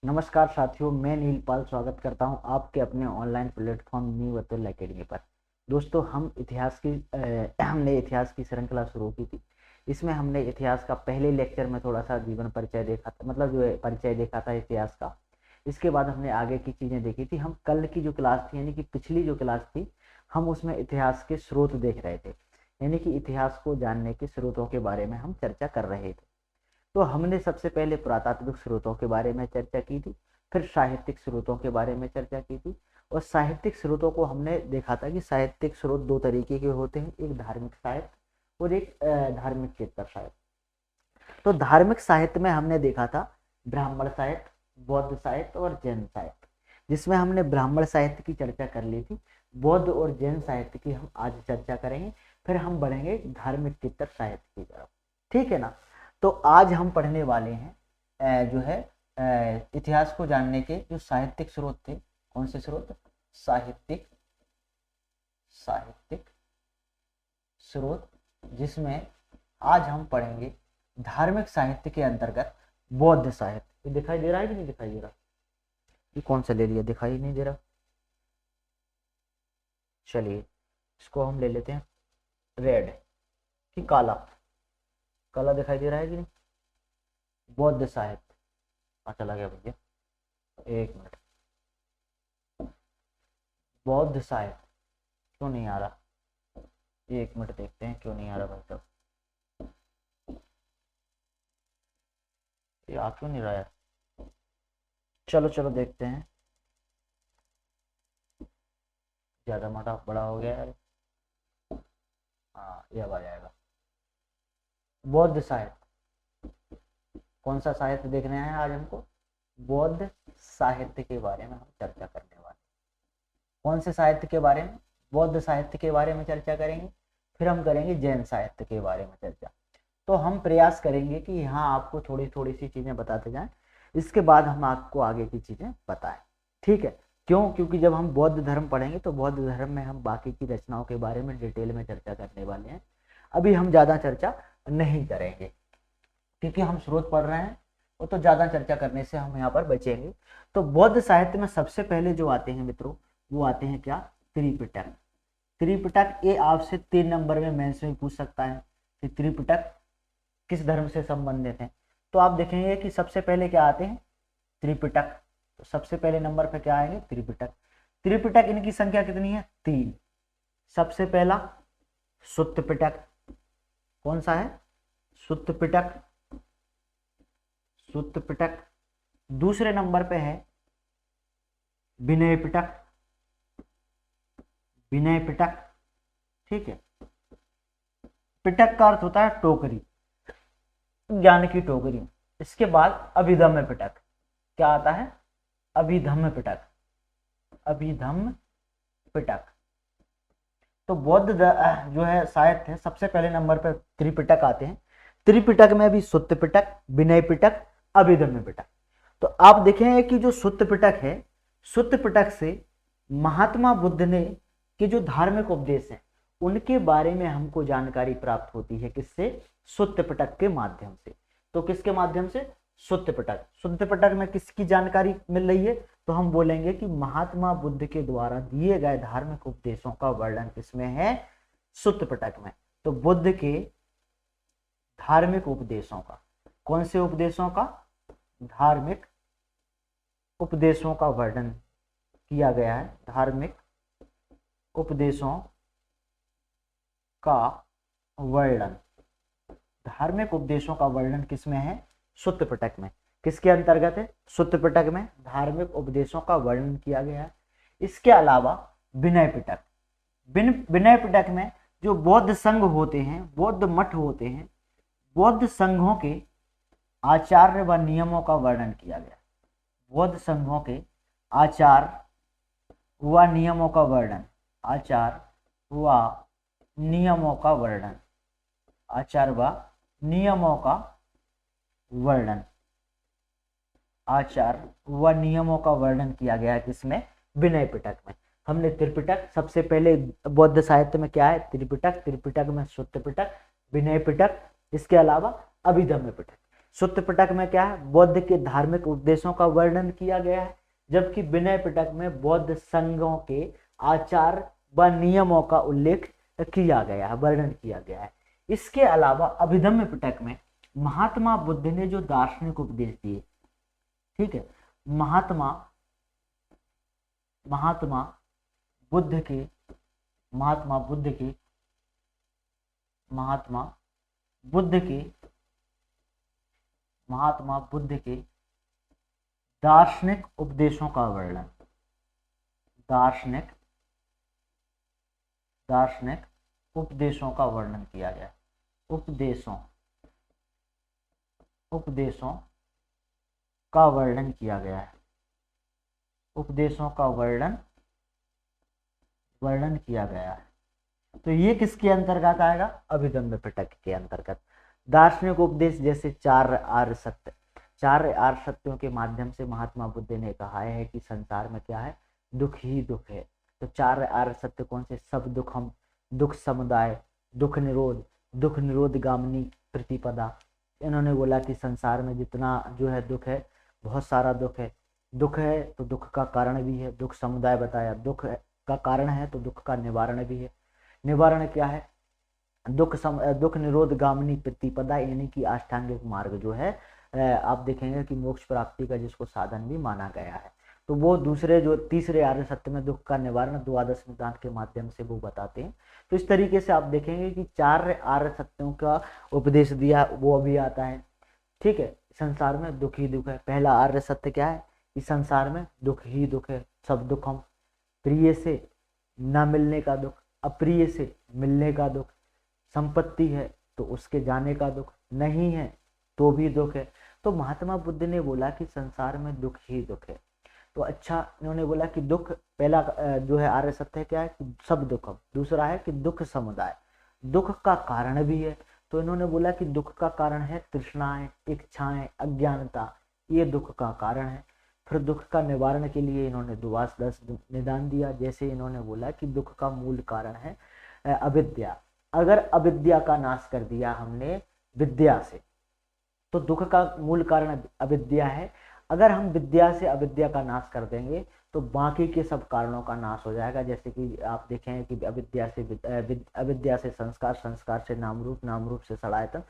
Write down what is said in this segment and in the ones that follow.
नमस्कार साथियों, मैं नीलपाल स्वागत करता हूं आपके अपने online platform new Atul academy पर। दोस्तों, हमने इतिहास की श्रृंखला शुरू की थी। इसमें हमने इतिहास का पहले लेक्चर में थोड़ा सा जीवन परिचय देखा था, मतलब जो है परिचय देखा था इतिहास का। इसके बाद हमने आगे की चीज़ें देखी थी। हम कल की जो क्लास थी, यानी कि पिछली जो क्लास थी, हम उसमें इतिहास के स्रोत देख रहे थे, यानी कि इतिहास को जानने के स्रोतों के बारे में हम चर्चा कर रहे थे। तो हमने सबसे पहले पुरातात्विक स्रोतों के बारे में चर्चा की थी, फिर साहित्यिक स्रोतों के बारे में चर्चा की थी। और साहित्यिक स्रोतों को हमने देखा था कि साहित्यिक स्रोत दो तरीके के होते हैं, एक धार्मिक साहित्य और एक धार्मिक चेतर साहित्य। तो धार्मिक साहित्य में हमने देखा था ब्राह्मण साहित्य, बौद्ध साहित्य और जैन साहित्य, जिसमें हमने ब्राह्मण साहित्य की चर्चा कर ली थी। बौद्ध और जैन साहित्य की हम आज चर्चा करेंगे, फिर हम बढ़ेंगे धार्मिक चेतर साहित्य की तरफ। ठीक है ना। तो आज हम पढ़ने वाले हैं जो है इतिहास को जानने के जो साहित्यिक स्रोत थे। कौन से स्रोत? साहित्यिक स्रोत, जिसमें आज हम पढ़ेंगे धार्मिक साहित्य के अंतर्गत बौद्ध साहित्य। ये दिखाई दे रहा है कि नहीं दिखाई दे रहा? ये कौन सा ले लिया, दिखाई नहीं दे रहा। चलिए इसको हम ले लेते हैं रेड कि काला। काला दिखाई दे रहा है कि नहीं? बौद्ध साहित्य। चला गया भैया, एक मिनट। बौद्ध साहित्य क्यों नहीं आ रहा? एक मिनट देखते हैं क्यों नहीं आ रहा भाई साहब। ये आ क्यों नहीं रहा है? चलो देखते हैं। ज्यादा मोटा बड़ा हो गया है। हाँ, ये अब आ जाएगा। बौद्ध साहित्य, कौन सा साहित्य देखने आए आज हमको? बौद्ध साहित्य के बारे में हम चर्चा करने वाले। कौन से साहित्य के बारे में? बौद्ध साहित्य के बारे में चर्चा करेंगे। फिर हम करेंगे जैन साहित्य के बारे में चर्चा। तो हम प्रयास करेंगे कि यहाँ आपको थोड़ी थोड़ी सी चीजें बताते जाएं, इसके बाद हम आपको आगे की चीजें बताएं। ठीक है। क्यों? क्योंकि जब हम बौद्ध धर्म पढ़ेंगे तो बौद्ध धर्म में हम बाकी की रचनाओं के बारे में डिटेल में चर्चा करने वाले हैं। अभी हम ज्यादा चर्चा नहीं करेंगे क्योंकि हम स्रोत पढ़ रहे हैं, वो तो ज्यादा चर्चा करने से हम यहाँ पर बचेंगे। तो बौद्ध साहित्य में सबसे पहले जो आते हैं मित्रों, वो आते हैं क्या? त्रिपिटक। त्रिपिटक ये आपसे 3 नंबर में मेंस में पूछ सकता है कि त्रिपिटक किस धर्म से संबंधित है। तो आप देखेंगे कि सबसे पहले क्या आते हैं? त्रिपिटक। तो सबसे पहले नंबर पे क्या आएंगे? त्रिपिटक। त्रिपिटक इनकी संख्या कितनी है? 3। सबसे पहला सुत्त पिटक। कौन सा है? सुत्त पिटक। सुत्त पिटक। दूसरे नंबर पे है विनय पिटक। विनय पिटक। ठीक है। पिटक का अर्थ होता है टोकरी, ज्ञान की टोकरी। इसके बाद अभिधम्म पिटक। क्या आता है? अभिधम्म पिटक। अभिधम्म पिटक। तो बौद्ध जो है साहित्य है, सबसे पहले नंबर पर त्रिपिटक आते हैं। त्रिपिटक में भी सुत्त पिटक, विनय पिटक, अभिधम्म पिटक। तो आप देखेंगे कि जो सुत्त पिटक है, सुत्त पिटक से महात्मा बुद्ध ने के जो धार्मिक उपदेश हैं उनके बारे में हमको जानकारी प्राप्त होती है। किससे? सुत्त पिटक के माध्यम से। तो किसके माध्यम से? सुत्त पिटक। सुत्त पिटक में किसकी जानकारी मिल रही है? तो हम बोलेंगे कि महात्मा बुद्ध के द्वारा दिए गए धार्मिक उपदेशों का वर्णन किसमें है? सुत्त पिटक में। तो बुद्ध के धार्मिक उपदेशों का, कौन से उपदेशों का? धार्मिक उपदेशों का वर्णन किया गया है। धार्मिक उपदेशों का वर्णन, धार्मिक उपदेशों का वर्णन किसमें है? सुत्त पिटक में। किसके अंतर्गत है? सुत्त पिटक में धार्मिक उपदेशों का वर्णन किया गया है। इसके अलावा विनय पिटक। विनय पिटक में जो बौद्ध संघ होते हैं, बौद्ध मठ होते हैं, बौद्ध संघों के आचार्य व नियमों का वर्णन किया गया। बौद्ध संघों के आचार व नियमों का वर्णन, आचार व नियमों का वर्णन, आचार व नियमों का वर्णन, आचार व नियमों का वर्णन किया गया है किसमें? विनय पिटक में। हमने त्रिपिटक, सबसे पहले बौद्ध साहित्य में क्या है? त्रिपिटक। त्रिपिटक में सुत्त पिटक, विनय पिटक, इसके अलावा अभिधम्म पिटक। सुत्त पिटक में क्या है, बौद्ध के धार्मिक उपदेशों का वर्णन किया गया है, जबकि विनय पिटक में बौद्ध संघों के आचार व नियमों का उल्लेख किया गया है, वर्णन किया गया है। इसके अलावा अभिधम्म पिटक में महात्मा बुद्ध ने जो दार्शनिक उपदेश दिए, ठीक है, महात्मा बुद्ध के दार्शनिक उपदेशों का वर्णन, दार्शनिक उपदेशों का वर्णन किया गया, उपदेशों का वर्णन किया गया है, उपदेशों का वर्णन किया गया है। तो ये किसके अंतर्गत आएगा, अभिधम्म पिटक के अंतर्गत। दार्शनिक उपदेश जैसे चार आर्य सत्यों के माध्यम से महात्मा बुद्ध ने कहा है कि संसार में क्या है, दुख ही दुख है। तो चार आर्य सत्य कौन से, सब दुखम, दुख समुदाय, दुख निरोध गामिनी प्रतिपदा। इन्होंने बोला कि संसार में जितना जो है दुख है, बहुत सारा दुख है तो दुख का कारण भी है, दुख समुदाय बताया, दुख का कारण है तो दुख का निवारण भी है। निवारण क्या है, दुख निरोध गामिनी प्रतिपदा, यानी कि अष्टांगिक मार्ग जो है, आप देखेंगे कि मोक्ष प्राप्ति का जिसको साधन भी माना गया है। तो वो दूसरे जो तीसरे आर्य सत्य में दुख का निवारण द्वादश निदान के माध्यम से वो बताते हैं। तो इस तरीके से आप देखेंगे कि चार आर्य सत्यों का उपदेश दिया, वो अभी आता है, ठीक है। संसार में दुख ही दुख है। पहला आर्य सत्य क्या है, कि संसार में दुख ही दुख है, सब दुख हम, प्रिय से न मिलने का दुख, अप्रिय से मिलने का दुख, संपत्ति है तो उसके जाने का दुख, नहीं है तो भी दुख है। तो महात्मा बुद्ध ने बोला कि संसार में दुख ही दुख है। तो अच्छा, इन्होंने बोला कि दुख, पहला जो है आर्य सत्य क्या है, कि सब दुख। दूसरा है कि दुख समुदाय, दुख का कारण भी है। तो इन्होंने बोला कि दुख का कारण है तृष्णाएं, इच्छाएं, अज्ञानता, ये दुख का कारण है। फिर दुख का निवारण के लिए इन्होंने द्वादश निदान दिया। जैसे इन्होंने बोला कि दुख का मूल कारण है अविद्या। अगर अविद्या का नाश कर दिया हमने विद्या से, तो दुख का मूल कारण अविद्या है। अगर हम विद्या से अविद्या का नाश कर देंगे तो बाकी के सब कारणों का नाश हो जाएगा। जैसे कि आप देखें कि अविद्या से संस्कार, संस्कार से नाम रूप, नाम रूप से सड़ायतन,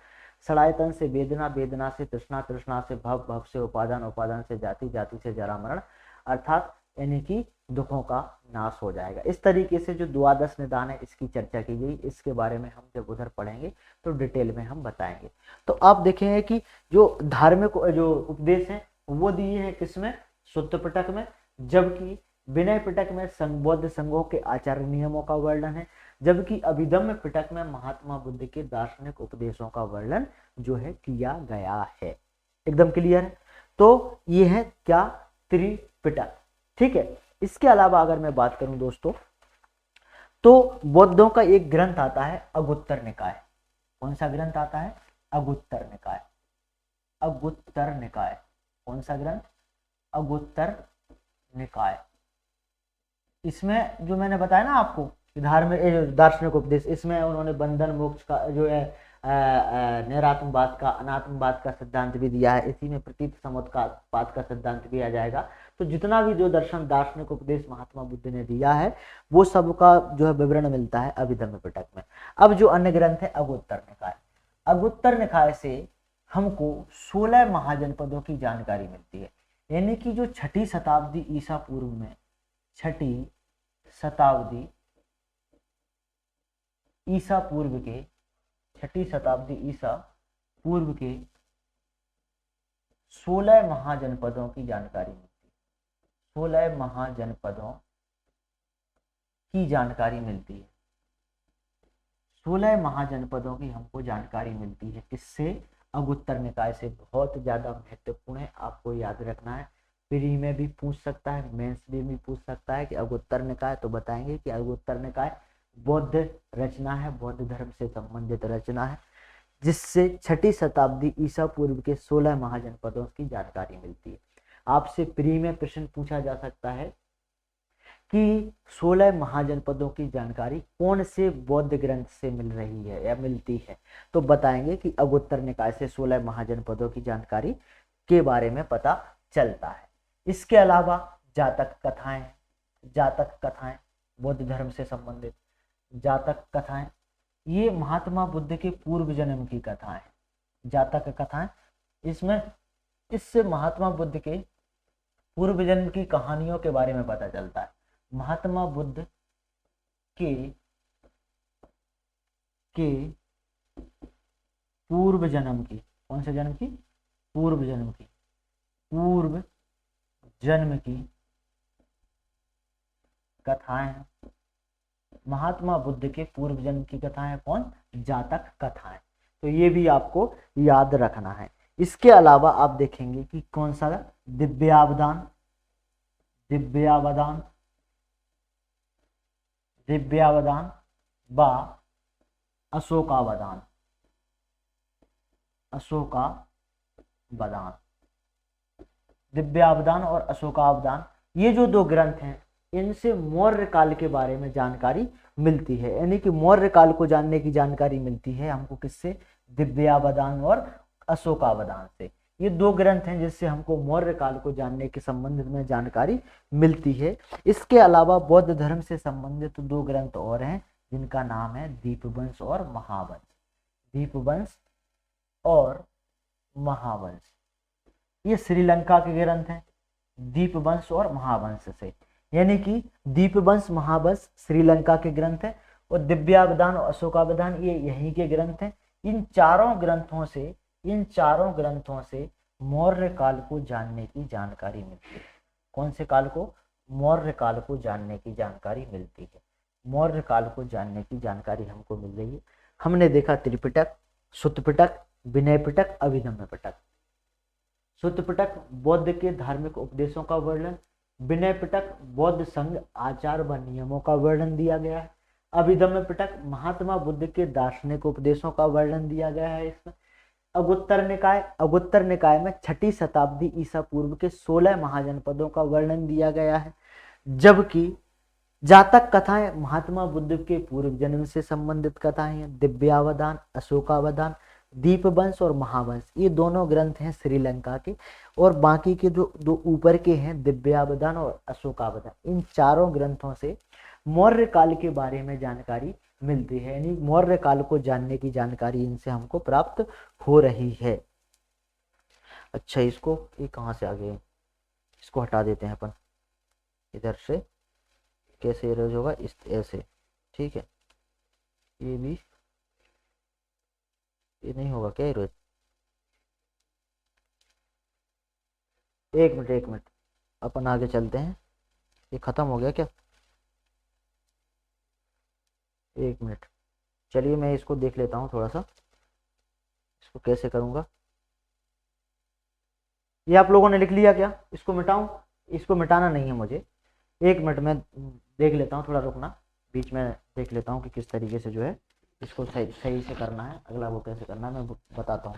सड़ायतन से वेदना, वेदना से तृष्णा, तृष्णा से भव, भव से उपादान, उपादान से जाति, जाति से जरा मरण, अर्थात यानी कि दुखों का नाश हो जाएगा। इस तरीके से जो द्वादश निदान है इसकी चर्चा की गई। इसके बारे में हम जब उधर पढ़ेंगे तो डिटेल में हम बताएंगे। तो आप देखेंगे कि जो धार्मिक जो उपदेश हैं वो दिए हैं किसमें, सुत्त पिटक में, जबकि विनय पिटक में बौद्ध संघों के आचार नियमों का वर्णन है, जबकि अभिधम्म पिटक में महात्मा बुद्ध के दार्शनिक उपदेशों का वर्णन जो है किया गया है। एकदम क्लियर है। तो ये है क्या, त्रिपिटक, ठीक है। इसके अलावा अगर मैं बात करूं दोस्तों, तो बौद्धों का एक ग्रंथ आता है अगुत्तर निकाय। कौन सा ग्रंथ आता है, अगुत्तर निकाय। अगुत्तर निकाय, कौन सा ग्रंथ, अगुत्तर निकाय। इसमें जो मैंने बताया ना आपको धार्मिक दार्शनिक उपदेश, इसमें उन्होंने बंधन मोक्ष का जो है निरात्मवाद का, अनात्मवाद का सिद्धांत भी दिया है। इसी में प्रतीत समुत्पाद का सिद्धांत भी आ जाएगा। तो जितना भी जो दर्शन दार्शनिक उपदेश महात्मा बुद्ध ने दिया है वो सबका जो है विवरण मिलता है अभिधम्म पिटक में। अब जो अन्य ग्रंथ है अगुत्तर निकाय, अगुत्तर निकाय से हमको 16 महाजनपदों की जानकारी मिलती है। यानी कि जो 6ठी शताब्दी ईसा पूर्व में, 6ठी शताब्दी ईसा पूर्व के, 6ठी शताब्दी ईसा पूर्व के 16 महाजनपदों की जानकारी मिलती है। 16 महाजनपदों की जानकारी मिलती है। 16 महाजनपदों की हमको जानकारी मिलती है। किससे, अगुत्तर निकाय से। बहुत ज्यादा महत्वपूर्ण है, आपको याद रखना है। प्री में भी पूछ सकता है, मेंस में भी पूछ सकता है कि अगुत्तर निकाय, तो बताएंगे कि अगुत्तर निकाय बौद्ध रचना है, बौद्ध धर्म से संबंधित रचना है, जिससे 6ठी शताब्दी ईसा पूर्व के 16 महाजनपदों की जानकारी मिलती है। आपसे प्री में प्रश्न पूछा जा सकता है कि 16 महाजनपदों की जानकारी कौन से बौद्ध ग्रंथ से मिल रही है या मिलती है, तो बताएंगे कि अगोत्तर निकाय से 16 महाजनपदों की जानकारी के बारे में पता चलता है। इसके अलावा जातक कथाएं बौद्ध धर्म से संबंधित जातक कथाएं, ये महात्मा बुद्ध के पूर्व जन्म की कथाएं। जातक कथाएं, इसमें इससे महात्मा बुद्ध के पूर्व जन्म की कहानियों के बारे में पता चलता है। महात्मा बुद्ध के पूर्व जन्म की, कौन से जन्म की? पूर्व जन्म की कथाएं। महात्मा बुद्ध के पूर्व जन्म की कथाएं कौन? जातक कथाएं। तो ये भी आपको याद रखना है। इसके अलावा आप देखेंगे कि कौन सा? दिव्यावदान व अशोकावदान। दिव्यावदान और अशोकावदान, ये जो दो ग्रंथ हैं, इनसे मौर्य काल के बारे में जानकारी मिलती है। यानी कि मौर्य काल को जानने की जानकारी मिलती है हमको किससे? दिव्यावदान और अशोकावदान से। ये दो ग्रंथ हैं जिससे हमको मौर्य काल को जानने के संबंध में जानकारी मिलती है। इसके अलावा बौद्ध धर्म से संबंधित दो ग्रंथ और हैं जिनका नाम है दीपवंश और महावंश। दीपवंश और महावंश, ये श्रीलंका के ग्रंथ हैं। दीपवंश और महावंश से, यानी कि दीपवंश महावंश श्रीलंका के ग्रंथ हैं और दिव्यावदान और अशोकावदान ये यहीं के ग्रंथ हैं। इन चारों ग्रंथों से मौर्य काल को जानने की जानकारी मिलती है। कौन से काल को? मौर्य काल को जानने की जानकारी मिलती है। मौर्य काल को जानने की जानकारी हमको मिल रही है। हमने देखा त्रिपिटक, सुत्त पिटक, विनय पिटक, अभिधम्म पिटक। सुत्त पिटक बौद्ध के धार्मिक उपदेशों का वर्णन, विनय पिटक बौद्ध संघ आचार व नियमों का वर्णन दिया गया है, अभिधम्म पिटक महात्मा बुद्ध के दार्शनिक उपदेशों का वर्णन दिया गया है। इसमें अगुत्तर निकाय में 6ठी शताब्दी ईसा पूर्व के 16 महाजनपदों का वर्णन दिया गया है। जबकि जातक कथाएं महात्मा बुद्ध के पूर्व जन्म से संबंधित कथाएं हैं। दिव्यावदान, अशोकावदान, दीपवंश और महावंश, ये दोनों ग्रंथ हैं श्रीलंका के। और बाकी के जो दो ऊपर के हैं दिव्यावदान और अशोकावदान, इन चारों ग्रंथों से मौर्य काल के बारे में जानकारी मिलती है। यानी मौर्य काल को जानने की जानकारी इनसे हमको प्राप्त हो रही है। अच्छा, इसको ये कहाँ से आ गए? इसको हटा देते हैं अपन इधर से। कैसे इरेज होगा? इस ऐसे, ठीक है। ये भी ये नहीं होगा क्या इरेज? एक मिनट अपन आगे चलते हैं। ये खत्म हो गया क्या? एक मिनट, चलिए मैं इसको देख लेता हूँ थोड़ा सा, इसको कैसे करूँगा। ये आप लोगों ने लिख लिया क्या? इसको मिटाऊं? इसको मिटाना नहीं है मुझे। एक मिनट में देख लेता हूँ, थोड़ा रुकना, बीच में देख लेता हूँ कि किस तरीके से जो है इसको सही से करना है। अगला वो कैसे करना है मैं बताता हूँ।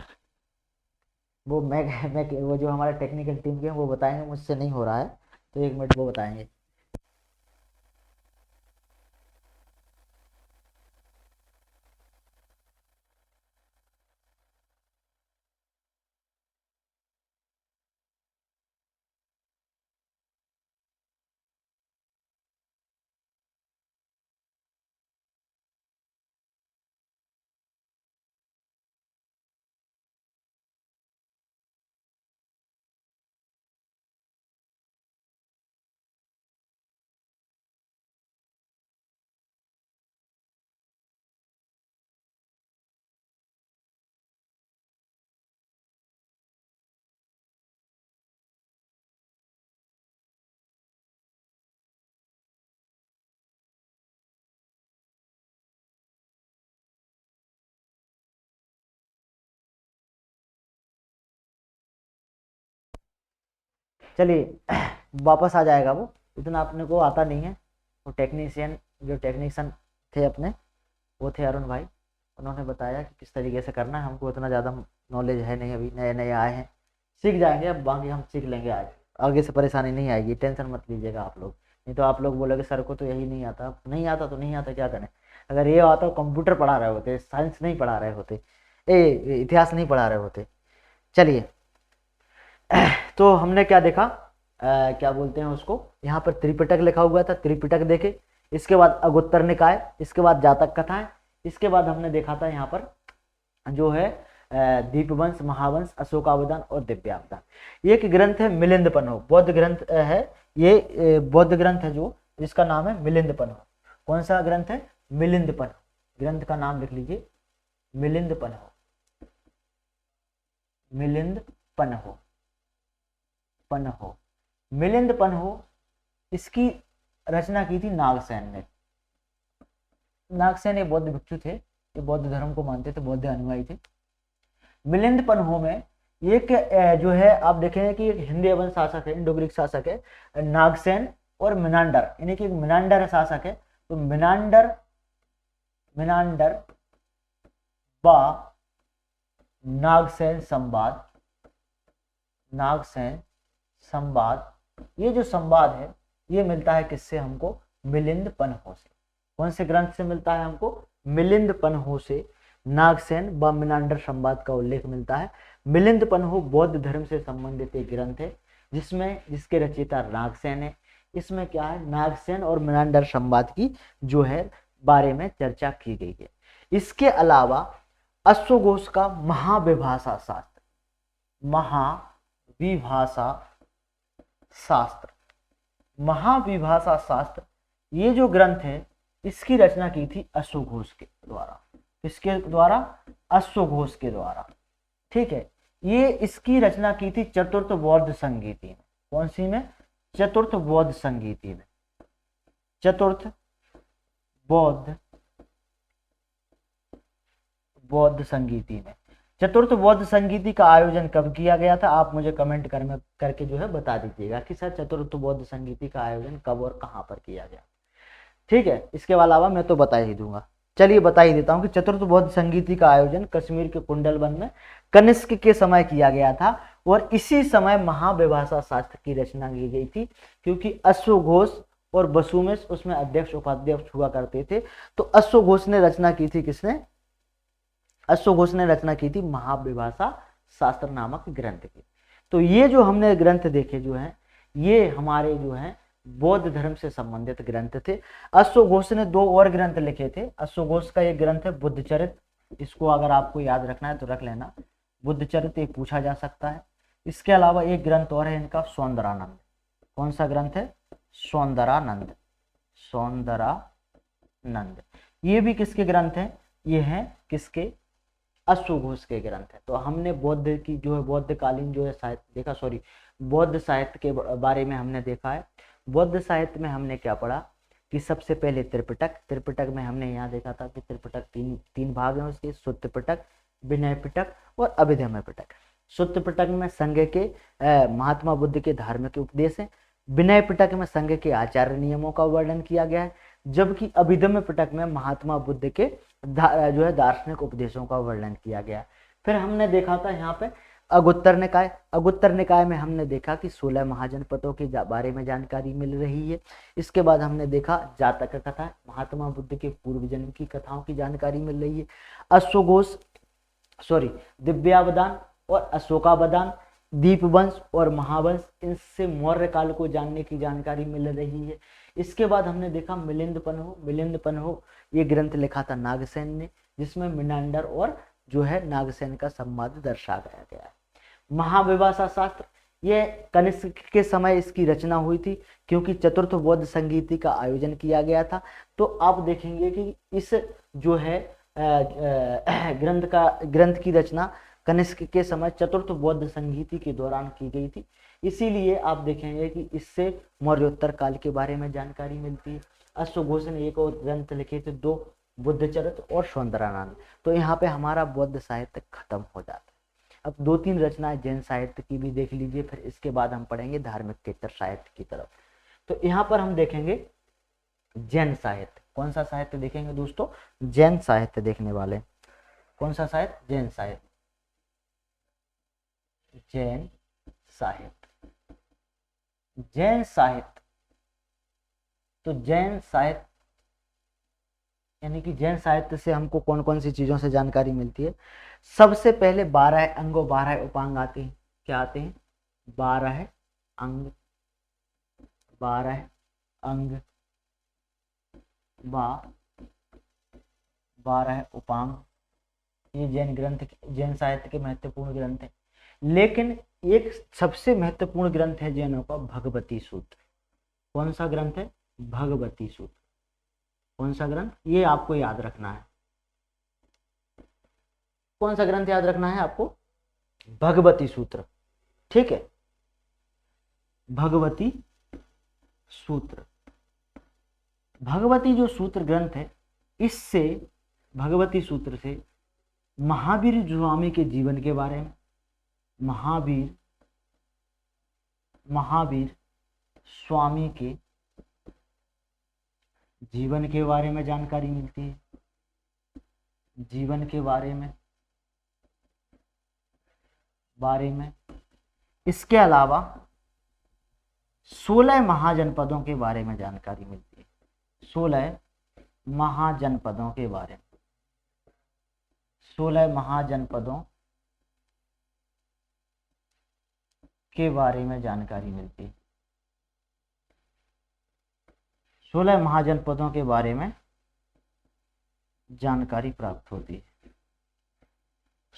वो मैं वो जो हमारे टेक्निकल टीम के हैं वो बताएंगे, मुझसे नहीं हो रहा है, तो एक मिनट वो बताएंगे। चलिए वापस आ जाएगा वो, इतना अपने को आता नहीं है। वो टेक्नीशियन थे अपने, वो थे अरुण भाई, उन्होंने बताया कि किस तरीके से करना है। हमको इतना ज़्यादा नॉलेज है नहीं, अभी नए नए आए हैं, सीख जाएंगे अब, बाकी हम सीख लेंगे। आज आगे से परेशानी नहीं आएगी, टेंशन मत लीजिएगा आप लोग। नहीं तो आप लोग बोलोगे सर को तो यही नहीं आता। नहीं आता तो नहीं आता, क्या करें। अगर ये आता, कंप्यूटर पढ़ा रहे होते, साइंस नहीं पढ़ा रहे होते, इतिहास नहीं पढ़ा रहे होते। चलिए, तो हमने क्या देखा, क्या बोलते हैं उसको, यहाँ पर त्रिपिटक लिखा हुआ था, त्रिपिटक देखे। इसके बाद अगुत्तर निकाय, इसके बाद जातक कथाएं, इसके बाद हमने देखा था यहाँ पर जो है दीपवंश, महावंश, अशोकावदान और दिव्यावदान। एक ग्रंथ है मिलिंद पन्हो, बौद्ध ग्रंथ है ये, बौद्ध ग्रंथ है जो, जिसका नाम है मिलिंद पन्हो। कौन सा ग्रंथ है? मिलिंद पन्हो। ग्रंथ का नाम लिख लीजिए, मिलिंद पन्हो, मिलिंद पन्हो, पन्हो, मिलिंद पन्हो। इसकी रचना की थी नागसेन ने। नागसेन ये बौद्ध भिक्षु थे, ये बौद्ध धर्म को मानते थे, बौद्ध अनुयायी थे। मिलिंद पन्हो में एक जो है आप देखेंगे कि एक हिंदी एवं शासक है, इंडो ग्रीक शासक है नागसेन और मिनांडर, यानी कि मिनांडर शासक है। तो मिनांडर व नागसेन संवाद, नागसेन संवाद, ये जो संवाद है ये मिलता है किससे हमको? मिलिंद पन्हो से। कौन से ग्रंथ से मिलता है हमको? मिलिंद पन्हो से नागसेन व मिनांडर संवाद का उल्लेख मिलता है। मिलिंद पन्हो बौद्ध धर्म से संबंधित एक ग्रंथ है जिसके रचयिता नागसेन है। इसमें क्या है, नागसेन और मिनांडर संवाद की जो है बारे में चर्चा की गई है। इसके अलावा अश्वघोष का महाविभाषा शास्त्र, महाविभाषा शास्त्र, महाविभाषा शास्त्र, ये जो ग्रंथ है इसकी रचना की थी अश्वघोष के द्वारा। किसके द्वारा? अश्वघोष के द्वारा। ठीक है, ये इसकी रचना की थी चतुर्थ बौद्ध संगीति में। कौन सी में? चतुर्थ बौद्ध संगीति में। चतुर्थ बौद्ध संगीति में। चतुर्थ बौद्ध संगीति का आयोजन कब किया गया था? आप मुझे कमेंट करके जो है बता दीजिएगा कि सर चतुर्थ बौद्ध संगीति का आयोजन कब और कहां पर किया गया। ठीक है, इसके अलावा मैं तो बता ही दूंगा। चलिए बता ही देता हूं कि चतुर्थ बौद्ध संगीति का आयोजन कश्मीर के कुंडलवन में कनिष्क के समय किया गया था और इसी समय महाविभाषा शास्त्र की रचना की गई थी, क्योंकि अश्वघोष और वसुमेश उसमें अध्यक्ष उपाध्यक्ष हुआ करते थे। तो अश्वघोष ने रचना की थी, किसने? अश्वघोष ने रचना की थी महाविभाषा शास्त्र नामक ग्रंथ की। तो ये जो हमने ग्रंथ देखे जो है, ये हमारे जो है बौद्ध धर्म से संबंधित ग्रंथ थे। अश्वघोष ने दो और ग्रंथ लिखे थे। अश्वघोष का एक ग्रंथ है बुद्धचरित, इसको अगर आपको याद रखना है तो रख लेना, बुद्धचरित एक पूछा जा सकता है। इसके अलावा एक ग्रंथ और है इनका, सौंदरानंद। कौन सा ग्रंथ है? सौंदरानंद, सौंदरानंद। ये भी किसके ग्रंथ हैं? ये हैं किसके? अश्वघोष के ग्रंथ है। तो हमने बौद्ध की जो है बौद्धकालीन जो है साहित्य देखा, सॉरी बौद्ध साहित्य के बारे में हमने देखा है। बौद्ध साहित्य में हमने क्या पढ़ा कि सबसे पहले त्रिपिटक, त्रिपिटक में हमने यहाँ देखा था कि त्रिपिटक तीन भाग हैं उसके, सुत्त पिटक, विनय पिटक और अभिधम्म पिटक। सुत्त पिटक में संघ के महात्मा बुद्ध के धार्मिक उपदेश हैं। विनय पिटक में संघ के आचार्य नियमों का वर्णन किया गया है, जबकि अभिधम्म पिटक में महात्मा बुद्ध के जो है दार्शनिक उपदेशों का वर्णन किया गया। फिर हमने देखा था यहाँ पे अगुत्तर निकाय। अगुत्तर निकाय में हमने देखा कि 16 महाजनपदों के बारे में जानकारी मिल रही है। इसके बाद हमने देखा जातक कथा, महात्मा बुद्ध के पूर्व जन्म की कथाओं की जानकारी मिल रही है। अश्वघोष दिव्यावदान और अशोकावदान, दीपवंश और महावंश, इनसे मौर्य काल को जानने की जानकारी मिल रही है। इसके बाद हमने देखा मिलिंद पन्हो। मिलिंद पन्हो ये ग्रंथ लिखा था नागसेन ने, जिसमें मिनांडर और जो है नागसेन का संवाद दर्शाया गया है। महाविभाषा शास्त्र, ये कनिष्क के समय इसकी रचना हुई थी, क्योंकि चतुर्थ बौद्ध संगीति का आयोजन किया गया था। तो आप देखेंगे कि इस जो है ग्रंथ की रचना कनिष्क के समय चतुर्थ बौद्ध संगीति के दौरान की गई थी। इसीलिए आप देखेंगे कि इससे मौर्योत्तर काल के बारे में जानकारी मिलती है। अश्वघोष ने एक और ग्रंथ लिखे थे, 2, बुद्धचरित और सौंदरानंद। तो यहाँ पे हमारा बौद्ध साहित्य खत्म हो जाता है। अब 2-3 रचनाएं जैन साहित्य की भी देख लीजिए, फिर इसके बाद हम पढ़ेंगे धार्मिक केतर साहित्य की तरफ। तो यहाँ पर हम देखेंगे जैन साहित्य। कौन सा साहित्य देखेंगे दोस्तों? जैन साहित्य देखने वाले। कौन सा साहित्य? जैन साहित्य। जैन साहित्य, जैन साहित्य तो जैन साहित्य यानी कि जैन साहित्य से हमको कौन कौन सी चीजों से जानकारी मिलती है? सबसे पहले 12 अंग और 12 उपांग आते हैं। क्या आते हैं? 12 अंग, 12 अंग, 12 उपांग। ये जैन साहित्य के महत्वपूर्ण ग्रंथ है। लेकिन एक सबसे महत्वपूर्ण ग्रंथ है जैनों का भगवती सूत्र। कौन सा ग्रंथ है? भगवती सूत्र। कौन सा ग्रंथ? ये आपको याद रखना है। कौन सा ग्रंथ याद रखना है आपको? भगवती सूत्र। ठीक है, भगवती सूत्र। भगवती जो सूत्र ग्रंथ है, इससे भगवती सूत्र से महावीर स्वामी के जीवन के बारे में, महावीर स्वामी के जीवन के बारे में जानकारी मिलती है। जीवन के बारे में इसके अलावा 16 महाजनपदों के बारे में जानकारी मिलती है। 16 महाजनपदों के बारे में, 16 महाजनपदों के बारे में जानकारी मिलती है। 16 महाजनपदों के बारे में जानकारी प्राप्त होती है।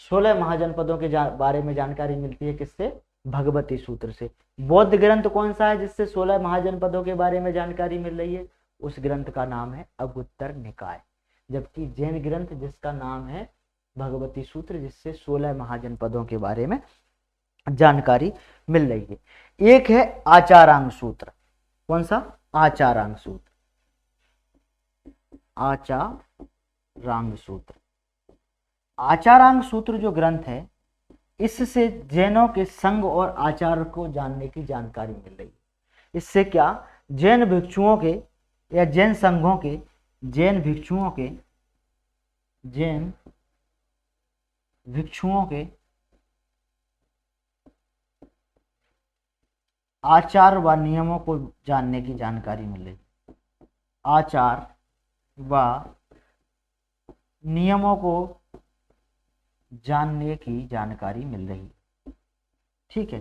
16 महाजनपदों के बारे में जानकारी मिलती है किससे? भगवती सूत्र से। बौद्ध ग्रंथ कौन सा है जिससे 16 महाजनपदों के बारे में जानकारी मिल रही है? उस ग्रंथ का नाम है अगुत्तर निकाय। जबकि जैन ग्रंथ जिसका नाम है भगवती सूत्र, जिससे 16 महाजनपदों के बारे में जानकारी मिल रही है। एक है आचारांग सूत्र। कौन सा? आचारांग सूत्र। आचारांग सूत्र। आचारांग सूत्र जो ग्रंथ है, इससे जैनों के संघ और आचार को जानने की जानकारी मिल रही है। इससे क्या? जैन भिक्षुओं के या जैन संघों के, जैन भिक्षुओं के आचार व नियमों को जानने की जानकारी मिल रही है। आचार व नियमों को जानने की जानकारी मिल रही है। ठीक है,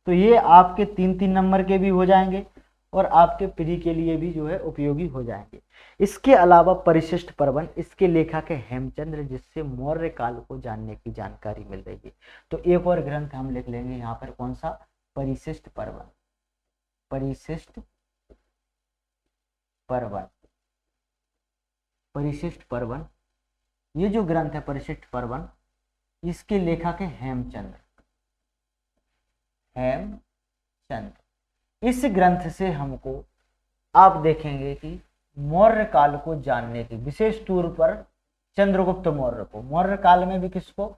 तो ये आपके 3-3 नंबर के भी हो जाएंगे और आपके प्री के लिए भी जो है उपयोगी हो जाएंगे। इसके अलावा परिशिष्ट पर्वन, इसके लेखक है हेमचंद्र, जिससे मौर्य काल को जानने की जानकारी मिल रही है। तो एक और ग्रंथ हम लिख लेंगे यहाँ पर। कौन सा? परिशिष्ट पर्वन। परिशिष्ट पर्वन। परिशिष्ट पर्वन, ये जो ग्रंथ है परिशिष्ट पर्वन, इसके लेखक है हेमचंद्र। इस ग्रंथ से हमको आप देखेंगे कि मौर्य काल को जानने की, विशेष तौर पर चंद्रगुप्त मौर्य को, मौर्य काल में भी किसको?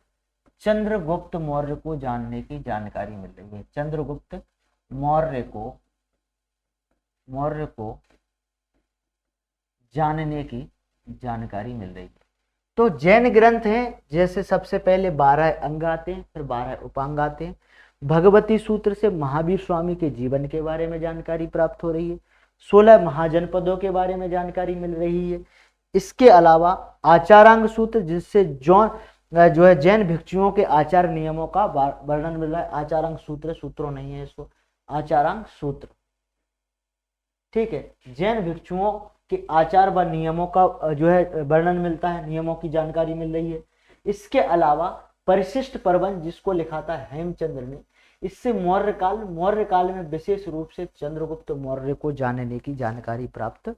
चंद्रगुप्त मौर्य को जानने की जानकारी मिल रही है। चंद्रगुप्त मौर्य को जानने की जानकारी मिल रही है। तो जैन ग्रंथ हैं, जैसे सबसे पहले 12 अंग आते हैं, फिर 12 उपांग आते हैं। भगवती सूत्र से महावीर स्वामी के जीवन के बारे में जानकारी प्राप्त हो रही है। 16 महाजनपदों के बारे में जानकारी मिल रही है। इसके अलावा आचारांग सूत्र, जिससे जो है जैन भिक्षुओं के आचार नियमों का वर्णन मिल रहा है। आचारांग सूत्र, सूत्रों नहीं है इसको, आचारांग सूत्र। ठीक है, जैन भिक्षुओं के आचार व नियमों का जो है वर्णन मिलता है, नियमों की जानकारी मिल रही है। इसके अलावा परिशिष्ट पर्वन, जिसको लिखा था हेमचंद्र ने, इससे मौर्य काल में विशेष रूप से चंद्रगुप्त मौर्य को जानने की जानकारी प्राप्त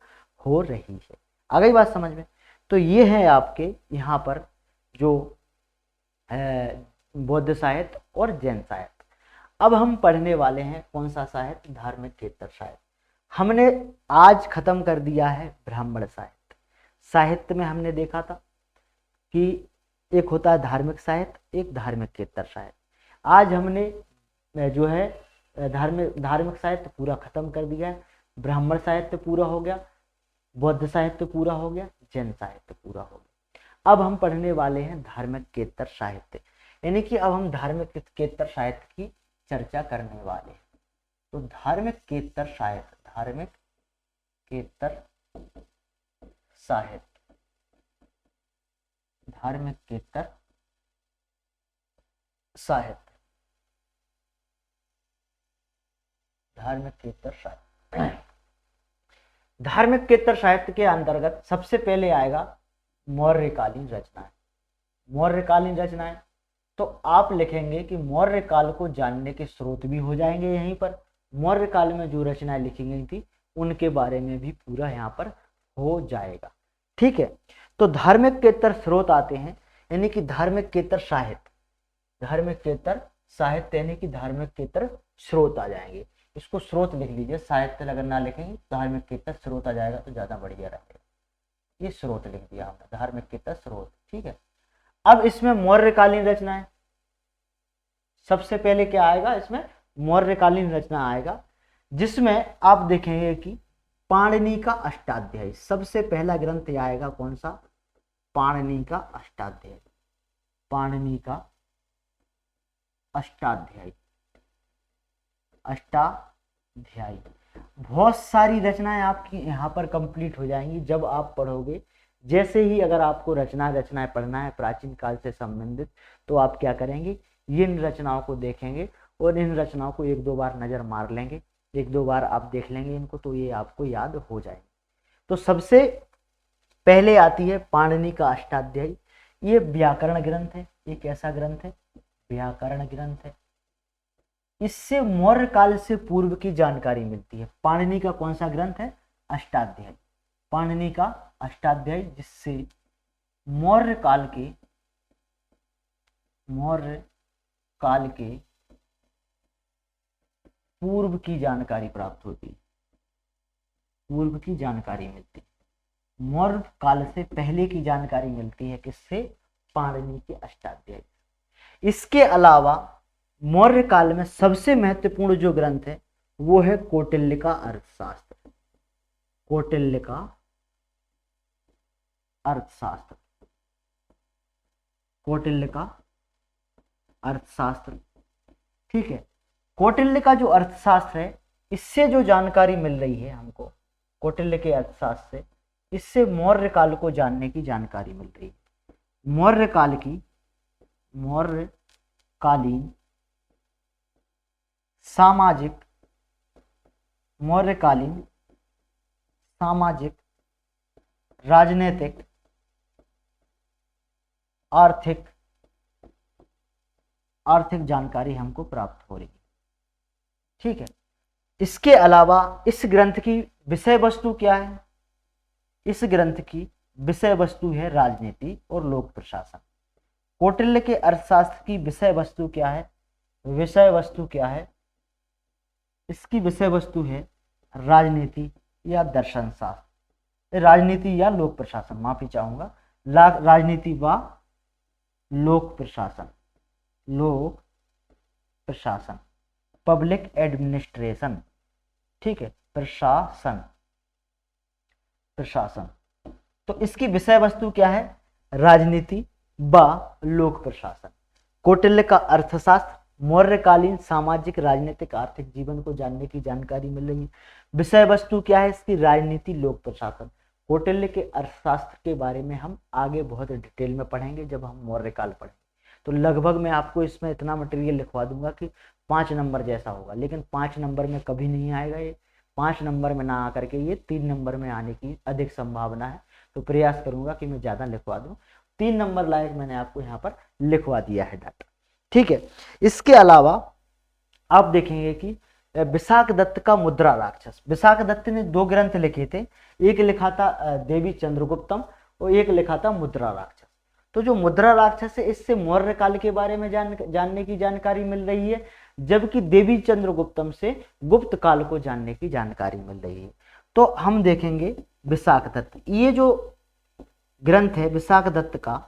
हो रही है। आ गई बात समझ में? तो ये है आपके यहाँ पर जो बौद्ध साहित्य और जैन साहित्य। अब हम पढ़ने वाले हैं कौन सा साहित्य? धार्मिक केतर साहित्य। हमने आज खत्म कर दिया है ब्राह्मण साहित्य। साहित्य में हमने देखा था कि एक होता है धार्मिक साहित्य, एक धार्मिक केतर साहित्य। आज हमने जो है धार्मिक साहित्य पूरा खत्म कर दिया है। ब्राह्मण साहित्य पूरा हो गया, बौद्ध साहित्य पूरा हो गया, जैन साहित्य पूरा हो गया। अब हम पढ़ने वाले हैं धार्मिक केतर साहित्य, यानी कि अब हम धार्मिक केतर साहित्य की चर्चा करने वाले हैं। तो धार्मिक केतर केतर साहित्य, धार्मिकेतर साहित्य, धार्मिकेतर साहित्य। धार्मिकेतर साहित्य के अंतर्गत सबसे पहले आएगा मौर्यकालीन रचनाएं। मौर्यकालीन रचनाएं तो आप लिखेंगे कि मौर्य काल को जानने के स्रोत भी हो जाएंगे यहीं पर। मौर्य काल में जो रचनाएं लिखी गई थी उनके बारे में भी पूरा यहाँ पर हो जाएगा। ठीक है, तो धार्मिकेतर स्रोत आते हैं, यानी कि धार्मिकेतर साहित्य, धार्मिकेतर साहित्य यानी कि धार्मिकेतर स्रोत आ जाएंगे। इसको स्रोत लिख लीजिए, साहित्य अगर ना लिखेंगे धार्मिकेतर स्रोत आ जाएगा तो ज्यादा बढ़िया रहेगा। ये स्रोत लिख दिया हमने, धार्मिकेतर स्रोत। ठीक है, अब इसमें मौर्यकालीन रचनाएं, सबसे पहले क्या आएगा, इसमें मौर्यकालीन रचना आएगा, जिसमें आप देखेंगे कि पाणिनि का अष्टाध्यायी, सबसे पहला ग्रंथ आएगा कौन सा, पाणिनि का अष्टाध्यायी, पाणिनि का अष्टाध्यायी, अष्टाध्यायी। बहुत सारी रचनाएं आपकी यहाँ पर कंप्लीट हो जाएंगी जब आप पढ़ोगे। जैसे ही अगर आपको रचनाएं पढ़ना है प्राचीन काल से संबंधित, तो आप क्या करेंगे, इन रचनाओं को देखेंगे और इन रचनाओं को एक दो बार नजर मार लेंगे, एक दो बार आप देख लेंगे इनको, तो ये आपको याद हो जाएंगे। तो सबसे पहले आती है पाणिनि का अष्टाध्यायी। ये व्याकरण ग्रंथ है, ये कैसा ग्रंथ है, व्याकरण ग्रंथ है। इससे मौर्य काल से पूर्व की जानकारी मिलती है। पाणिनि का कौन सा ग्रंथ है, अष्टाध्यायी, पाणिनि का अष्टाध्यायी, जिससे मौर्य काल के पूर्व की जानकारी प्राप्त होती है, पूर्व की जानकारी मिलती है। मौर्य काल से पहले की जानकारी मिलती है किससे, पाणिनि के अष्टाध्यायी। इसके अलावा मौर्य काल में सबसे महत्वपूर्ण जो ग्रंथ है वो है कौटिल्य का अर्थशास्त्र, कौटिल्य का अर्थशास्त्र, कौटिल्य का अर्थशास्त्र। ठीक है, कौटिल्य का जो अर्थशास्त्र है, इससे जो जानकारी मिल रही है हमको, कौटिल्य के अर्थशास्त्र से, इससे मौर्य काल को जानने की जानकारी मिल रही है। मौर्यकालीन सामाजिक, मौर्यकालीन सामाजिक, राजनीतिक, आर्थिक जानकारी हमको प्राप्त हो रही है। ठीक है, इसके अलावा इस ग्रंथ की विषय वस्तु क्या है, इस ग्रंथ की विषय वस्तु है राजनीति और लोक प्रशासन। कौटिल्य के अर्थशास्त्र की विषय वस्तु क्या है, विषय वस्तु क्या है, इसकी विषय वस्तु है राजनीति या दर्शन शास्त्र, राजनीति या लोक प्रशासन, माफी चाहूंगा, राजनीति व लोक प्रशासन, लोक प्रशासन, पब्लिक एडमिनिस्ट्रेशन। ठीक है, प्रशासन, प्रशासन। तो इसकी विषय वस्तु क्या है, राजनीति व लोक प्रशासन। कौटिल्य का अर्थशास्त्र मौर्यकालीन सामाजिक, राजनीतिक, आर्थिक जीवन को जानने की जानकारी मिल रही है। विषय वस्तु क्या है इसकी, राजनीति, लोक प्रशासन। कौटिल्य के अर्थशास्त्र के बारे में हम आगे बहुत डिटेल में पढ़ेंगे जब हम मौर्यकाल पढ़ेंगे। तो लगभग मैं आपको इसमें इतना मटेरियल लिखवा दूंगा कि 5 नंबर जैसा होगा, लेकिन 5 नंबर में कभी नहीं आएगा ये। 5 नंबर में ना आकर के ये 3 नंबर में आने की अधिक संभावना है। तो प्रयास करूंगा कि मैं ज़्यादा लिखवा दूं। 3 नंबर लायक मैंने आपको यहाँ पर लिखवा दिया है डाटा। ठीक है, इसके अलावा आप देखेंगे कि विशाख दत्त का मुद्रा राक्षस, विशाख दत्त ने 2 ग्रंथ लिखे थे, एक लिखा था देवी चंद्रगुप्तम और एक लिखा था मुद्रा राक्षस। तो जो मुद्रा राक्षस है इससे मौर्य काल के बारे में जानने की जानकारी मिल रही है, जबकि देवी चंद्रगुप्तम से गुप्त काल को जानने की जानकारी मिल रही है। तो हम देखेंगे विशाख दत्त, ये जो ग्रंथ है विशाख दत्त का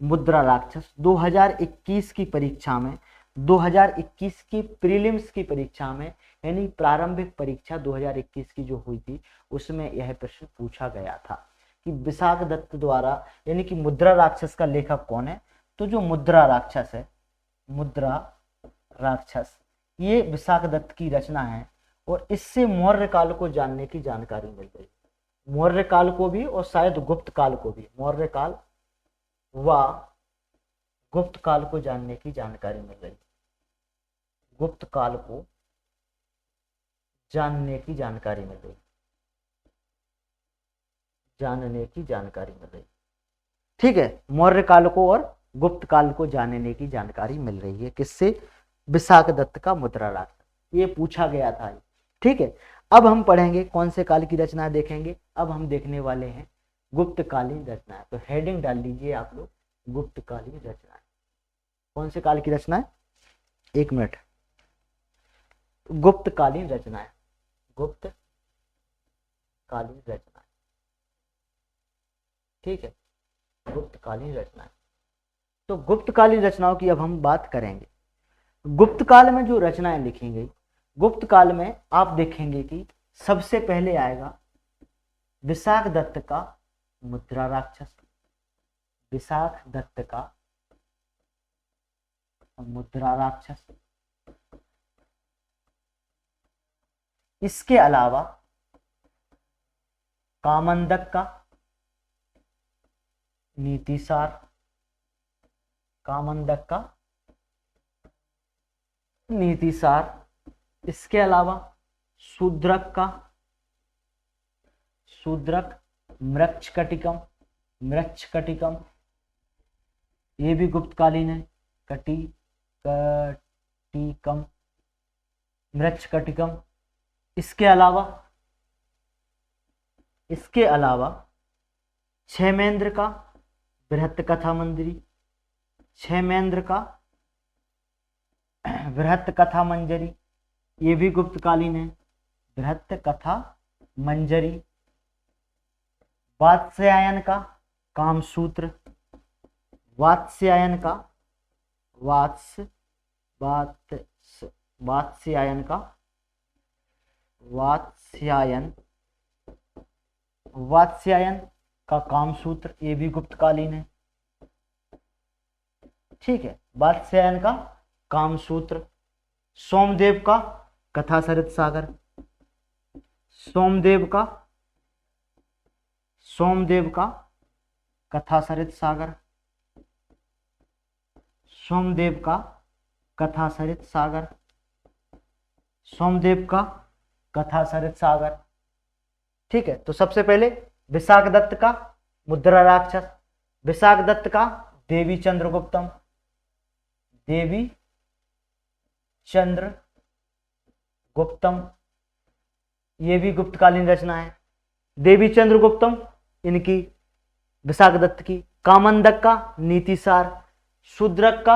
मुद्रा राक्षस, 2021 की परीक्षा में, 2021 की प्रीलिम्स की परीक्षा में, यानी प्रारंभिक परीक्षा 2021 की जो हुई थी उसमें यह प्रश्न पूछा गया था कि विशाख दत्त द्वारा, यानी कि मुद्रा राक्षस का लेखक कौन है। तो जो मुद्रा राक्षस है, मुद्रा राक्षस, ये विशाख दत्त की रचना है और इससे मौर्य काल को जानने की जानकारी मिल गई। मौर्य काल को भी और शायद गुप्त काल को भी, मौर्य काल व गुप्त काल को जानने की जानकारी मिल रही है। गुप्त काल को जानने की जानकारी मिल रही, जानने की जानकारी मिल रही। ठीक है, मौर्य काल को और गुप्त काल को जानने की जानकारी मिल रही है। किससे? विशाखदत्त का मुद्रा राक्षस, ये पूछा गया था। ठीक है, अब हम पढ़ेंगे कौन से काल की रचना देखेंगे। अब हम देखने वाले हैं गुप्तकालीन रचनाएं। तो हेडिंग डाल लीजिए आप लोग, गुप्तकालीन रचनाएं। कौन से काल की रचना है? 1 मिनट। गुप्तकालीन रचनाएं, गुप्तकालीन रचनाएं। ठीक है, गुप्तकालीन रचनाएं। तो गुप्तकालीन रचनाओं की अब हम बात करेंगे। गुप्त काल में जो रचनाएं लिखी गई, गुप्त काल में आप देखेंगे कि सबसे पहले आएगा विशाखदत्त का मुद्रा राक्षस, विशाखदत्त का मुद्रा राक्षस। इसके अलावा कामंदक का नीतिसार, कामंदक का नीतिसार। इसके अलावा शूद्रक का, शूद्रक मृच्छकटिकम, मृच्छकटिकम, ये भी गुप्तकालीन है। कटिकम, मृच्छकटिकम। इसके अलावा क्षेमेंद्र का बृहत कथा मंजरी, क्षेमेंद्र का बृहत कथा मंजरी, ये भी गुप्तकालीन है। बृहत कथा मंजरी। वात्स्यायन का कामसूत्र, वात्स्यायन का वात्स्यायन का वात्स्यायन का कामसूत्र, ये भी गुप्तकालीन है। ठीक है, वात्स्यायन का कामसूत्र। सोमदेव का कथासरित सागर, सोमदेव का कथासरित सागर, सोमदेव का कथासरित सागर, सोमदेव का कथासरित सागर। ठीक है, तो सबसे पहले विशाखदत्त का मुद्रा राक्षस, विशाखदत्त का देवी चंद्रगुप्तम, देवी चंद्रगुप्तम, ये भी गुप्तकालीन रचना है। देवी चंद्रगुप्तम इनकी, विशाखदत्त की। कामंदक का नीतिसार, शूद्रक का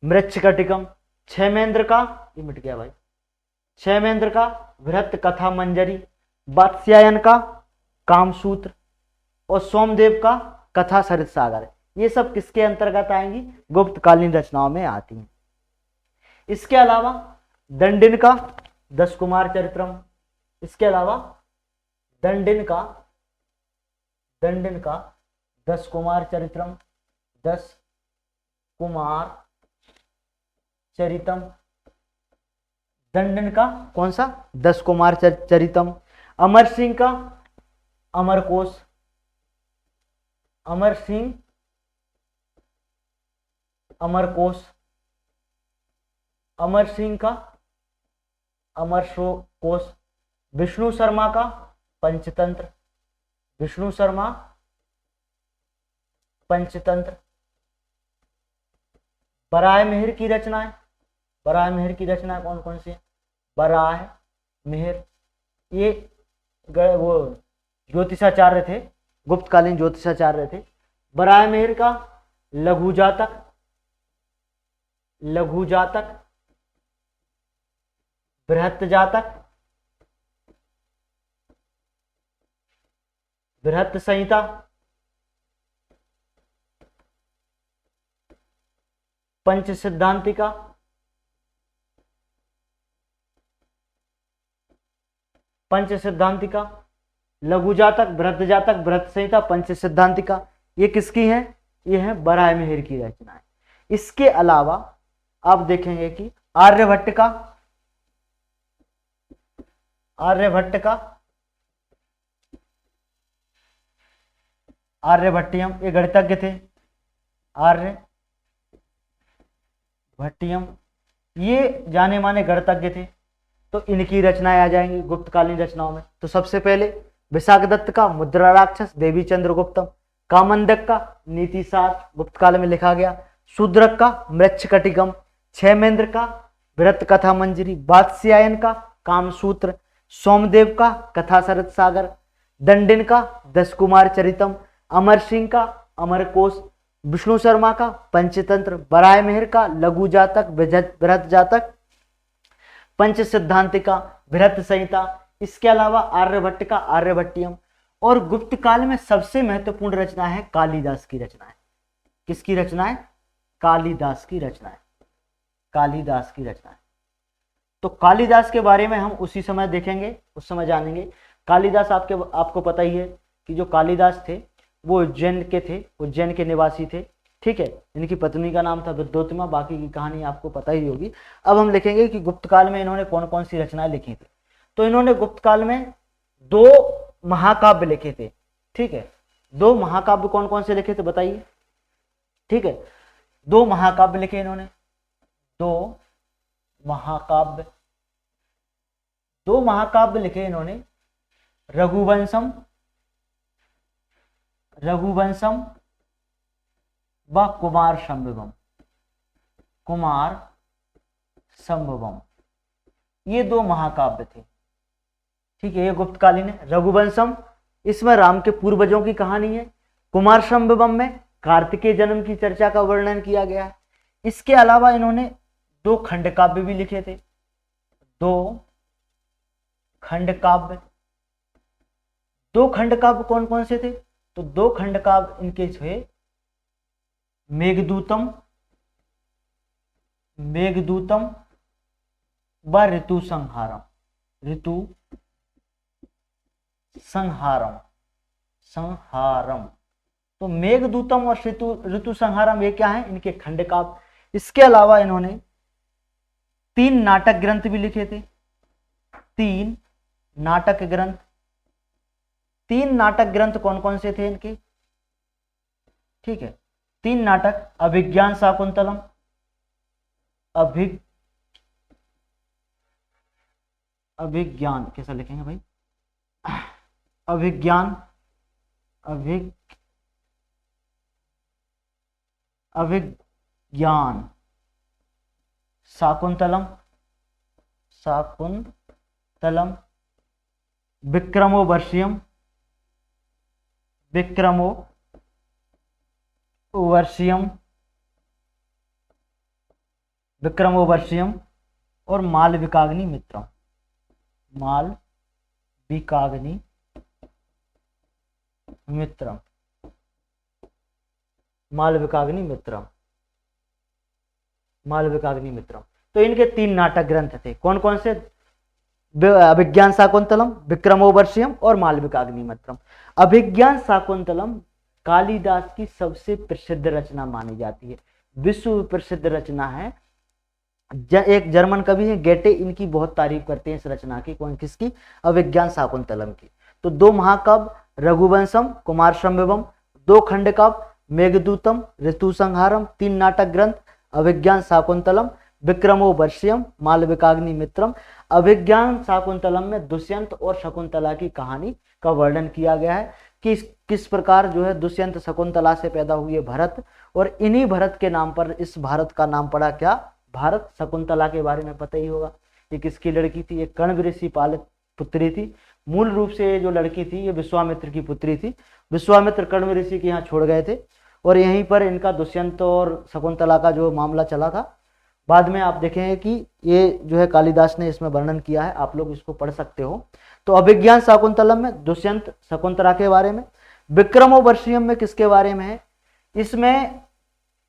मृच्छकटिकम, क्षेमेंद्र का, ये मिट गया भाई, क्षेमेंद्र का बृहत कथा मंजरी, वात्स्यायन का कामसूत्र और सोमदेव का कथा सरित सागर। ये सब किसके अंतर्गत आएंगी? गुप्तकालीन रचनाओं में आती हैं। इसके अलावा दंडिन का 10 कुमार चरित्रम, इसके अलावा दंडिन का 10 कुमार चरित्रम, 10 कुमार चरितम। दंडन का कौन सा? 10 कुमार चरितम। अमर सिंह का अमरकोश, अमर सिंह अमरकोश, अमर सिंह का अमरकोश। विष्णु शर्मा का पंचतंत्र, विष्णु शर्मा पंचतंत्र। बराह मिहिर की रचनाएं, बराह मिहिर की रचनाएं कौन कौन सी है? बराह मिहिर, ये वो ज्योतिषाचार्य थे, गुप्तकालीन ज्योतिषाचार्य थे। बराह मिहिर का लघु जातक, लघु जातक, बृहत जातक, बृहत संहिता, पंच सिद्धांतिका, पंच सिद्धांतिका, लघु जातक, बृहत जातक, बृहत संहिता, पंच सिद्धांतिका, ये किसकी है? ये है बराह मिहिर की रचनाएं। इसके अलावा आप देखेंगे कि आर्यभट्ट का, आर्यभट्ट का आर्यभट्टियम, ये गणितज्ञ थे, आर्यभट्टियम, ये जाने माने गणितज्ञ थे। तो इनकी रचनाएं आ जाएंगी गुप्तकालीन रचनाओं में। तो सबसे पहले विशाखदत्त का मुद्रा राक्षस देवी चंद्रगुप्तम, कामंदक का नीति सार गुप्त काल में लिखा गया, शूद्रक का मृच्छकटिकम, क्षेमेंद्र का वृत्त कथा मंजरी, वात्स्यायन का कामसूत्र, सोमदेव का कथा शरद सागर, दंडिन का 10 कुमार चरितम, अमर सिंह का अमरकोश, विष्णु शर्मा का पंचतंत्र, बराय मेहर का लघु जातक बृहत जातक, पंच सिद्धांतिका, बृहत संहिता। इसके अलावा आर्यभट्ट का आर्यभट्टियम। और गुप्त काल में सबसे महत्वपूर्ण रचना है कालिदास की रचना है। किसकी रचना है? कालिदास की रचना है, कालिदास की रचना है। तो कालिदास के बारे में हम उसी समय देखेंगे, उस समय जानेंगे। कालिदास आपको पता ही है कि जो कालिदास थे वो उज्जैन के थे, उज्जैन के निवासी थे, ठीक है। इनकी पत्नी का नाम था विद्योत्तमा, बाकी की कहानी आपको पता ही होगी। अब हम लिखेंगे कि गुप्त काल में इन्होंने कौन कौन सी रचनाएं लिखी थी। तो इन्होंने गुप्त काल में 2 महाकाव्य लिखे थे, ठीक है। 2 महाकाव्य कौन कौन से लिखे थे बताइए, ठीक है। 2 महाकाव्य लिखे इन्होंने, 2 महाकाव्य, 2 महाकाव्य लिखे इन्होंने, रघुवंशम व कुमार संभवम, ये 2 महाकाव्य थे, ठीक है। ये गुप्तकालीन है। रघुवंशम, इसमें राम के पूर्वजों की कहानी है। कुमार संभवम में कार्तिकेय जन्म की चर्चा का वर्णन किया गया है। इसके अलावा इन्होंने 2 खंडकाव्य भी लिखे थे, 2 खंडकाव्य। 2 खंडकाव्य कौन कौन से थे? तो 2 खंडकाव्य इनके थे मेघदूतम व ऋतु संहारम। तो मेघदूतम और ऋतु संहारम ये क्या है? इनके खंडकाव्य। इसके अलावा इन्होंने 3 नाटक ग्रंथ भी लिखे थे, 3 नाटक ग्रंथ। 3 नाटक ग्रंथ कौन कौन से थे इनके? ठीक है, 3 नाटक, अभिज्ञान शाकुंतलम, अभिज्ञान कैसा लिखेंगे भाई? अभिज्ञान शाकुंतलम, विक्रमोवर्षियम और मालविकाग्नि मित्रम। तो इनके 3 नाटक ग्रंथ थे, कौन कौन से? अभिज्ञान शाकुंतलम, विक्रमोवर्षियम और मालविकाग्नि मित्रम। अभिज्ञान शाकुंतलम कालिदास की सबसे प्रसिद्ध रचना मानी जाती है, विश्व प्रसिद्ध रचना है। एक जर्मन कवि है गेटे, इनकी बहुत तारीफ करते हैं इस रचना की। किसकी? अभिज्ञान शाकुंतलम की। तो 2 महाकाव्य रघुवंशम, कुमार संभवम, 2 खंडकाव्य मेघदूतम, ऋतु संहारम, 3 नाटक ग्रंथ अभिज्ञान शाकुंतलम, विक्रमोवर्षियम, मालविकाग्नि मित्रम। अभिज्ञान शाकुंतलम में दुष्यंत और शकुंतला की कहानी का वर्णन किया गया है कि किस प्रकार जो है दुष्यंत शकुंतला से पैदा हुए भरत, और इन्हीं भरत के नाम पर इस भारत का नाम पड़ा क्या? भारत। शकुंतला के बारे में पता ही होगा, ये किसकी लड़की थी? ये कण्व ऋषि पालित पुत्री थी। मूल रूप से ये जो लड़की थी ये विश्वामित्र की पुत्री थी। विश्वामित्र कण्व ऋषि के यहाँ छोड़ गए थे और यहीं पर इनका दुष्यंत और शकुंतला का जो मामला चला था। बाद में आप देखेंगे कि ये जो है कालिदास ने इसमें वर्णन किया है, आप लोग इसको पढ़ सकते हो। तो अभिज्ञान शाकुंतलम में दुष्यंत शकुंतला के बारे में, विक्रमोवर्षियम में किसके बारे में है? इसमें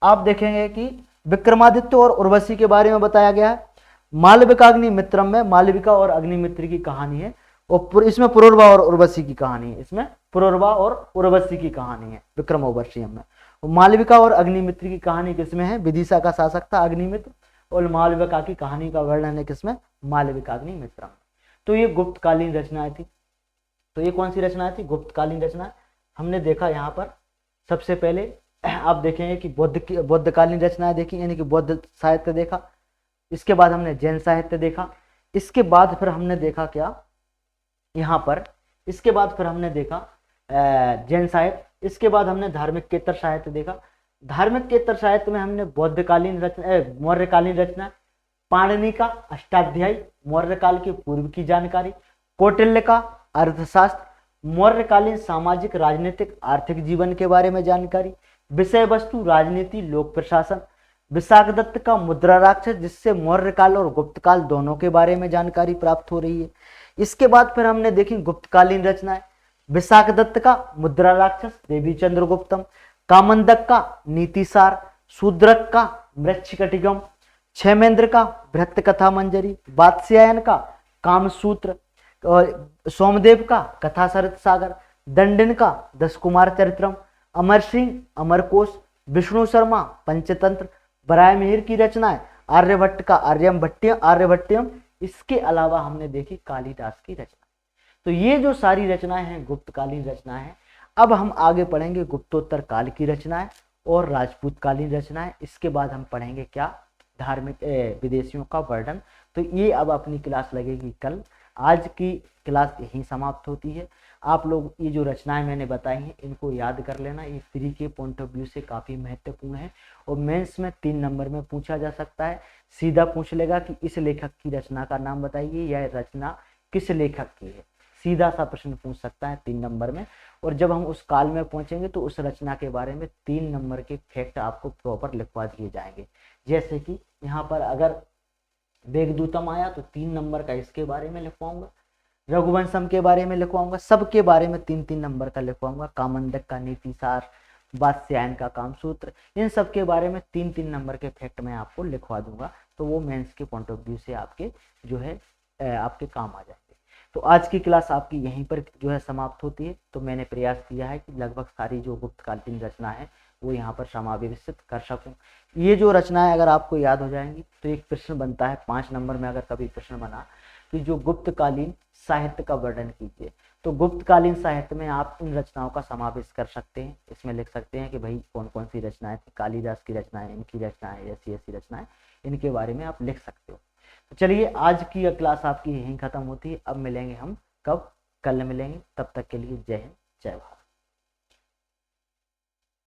आप देखेंगे कि विक्रमादित्य और उर्वशी के बारे में बताया गया है। मालविकाग्नि मित्रम में मालविका और अग्निमित्र की कहानी है, और इसमें पुरूरवा और उर्वशी की कहानी है। इसमें पुरूरवा और उर्वशी की कहानी है विक्रमोवर्षियम में। मालविका और अग्निमित्र की कहानी किसमें है? विदिशा का शासक था अग्निमित्र, और मालविका की कहानी का वर्णन है किसमें? मालविकाग्नि मित्रम। तो ये गुप्तकालीन रचनाएं थी। तो ये कौन सी रचना थी? गुप्तकालीन रचना। हमने देखा यहाँ पर सबसे पहले आप देखेंगे कि बौद्धकालीन रचनाएं देखी, यानी कि बौद्ध साहित्य देखा। इसके बाद हमने जैन साहित्य देखा। इसके बाद फिर हमने देखा क्या यहाँ पर, इसके बाद फिर हमने देखा जैन साहित्य। इसके बाद हमने धार्मिक केतर साहित्य देखा। धार्मिक केतर साहित्य में हमने बौद्धकालीन रचना, मौर्यकालीन रचना, पाणिनि का अष्टाध्यायी, मौर्य काल के पूर्व की जानकारी, कौटिल्य का अर्थशास्त्र, मौर्यकालीन सामाजिक राजनीतिक आर्थिक जीवन के बारे में जानकारी, विषय वस्तु राजनीति लोक प्रशासन, विशाखदत्त का मुद्रा राक्षस, जिससे मौर्य काल और गुप्त काल दोनों के बारे में जानकारी प्राप्त हो रही है। इसके बाद फिर हमने देखी गुप्तकालीन रचनाएं, विशाखदत्त का मुद्रा राक्षस, देवी चंद्रगुप्तम, कामंदक का नीतिसार, शूद्रक का मृच्छकटिगम, क्षेमेंद्र का भृत्य कथा मंजरी, वात्स्यायन का कामसूत्र, सोमदेव का कथा सरित सागर, दंडिन का 10 कुमार चरित्रम, अमर सिंह अमरकोश, विष्णु शर्मा पंचतंत्र, बरायमिहिर की रचनाएं, आर्यभट्ट का आर्यभट्टियम। इसके अलावा हमने देखी कालिदास की रचना। तो ये जो सारी रचनाएं हैं गुप्तकालीन रचनाएं हैं। अब हम आगे पढ़ेंगे गुप्तोत्तर काल की रचनाएं और राजपूत कालीन रचनाएं। इसके बाद हम पढ़ेंगे क्या, धार्मिक विदेशियों का वर्णन। तो ये अब अपनी क्लास लगेगी कल। आज की क्लास यहीं समाप्त होती है। आप लोग ये जो रचनाएं मैंने बताई हैं इनको याद कर लेना। ये फ्री के पॉइंट ऑफ व्यू से काफ़ी महत्वपूर्ण है और मेंस में 3 नंबर में पूछा जा सकता है। सीधा पूछ लेगा कि इस लेखक की रचना का नाम बताइए, यह रचना किस लेखक की है। सीधा सा प्रश्न पूछ सकता है 3 नंबर में। और जब हम उस काल में पहुंचेंगे तो उस रचना के बारे में 3 नंबर के फैक्ट आपको प्रॉपर लिखवा दिए जाएंगे। जैसे कि यहाँ पर अगर मेघदूतम आया तो 3 नंबर का इसके बारे में लिखवाऊंगा, रघुवंशम के बारे में लिखवाऊंगा, सबके बारे में 3-3 नंबर का लिखवाऊंगा, कामंदक का नीतिसार, वात्स्यायन का कामसूत्र, इन सब के बारे में 3-3 नंबर के फैक्ट मैं आपको लिखवा दूंगा। तो वो मेंस के पॉइंट ऑफ व्यू से आपके जो है आपके काम आ जाएंगे। तो आज की क्लास आपकी यहीं पर जो है समाप्त होती है। तो मैंने प्रयास किया है कि लगभग सारी जो गुप्तकालीन रचना है वो यहाँ पर समावेशित कर सकूं। ये जो रचनाएं अगर आपको याद हो जाएंगी तो एक प्रश्न बनता है 5 नंबर में, अगर कभी प्रश्न बना कि जो गुप्तकालीन साहित्य का वर्णन कीजिए, तो गुप्तकालीन साहित्य में आप इन रचनाओं का समावेश कर सकते हैं। इसमें लिख सकते हैं कि भाई कौन कौन सी रचनाएं थी, कालिदास की रचनाएं, इनकी रचनाएं, ऐसी ऐसी रचनाएं, इनके बारे में आप लिख सकते हो। तो चलिए आज की क्लास आपकी यहीं खत्म होती है। अब मिलेंगे हम कब, कल मिलेंगे। तब तक के लिए जय हिंद, जय भारत।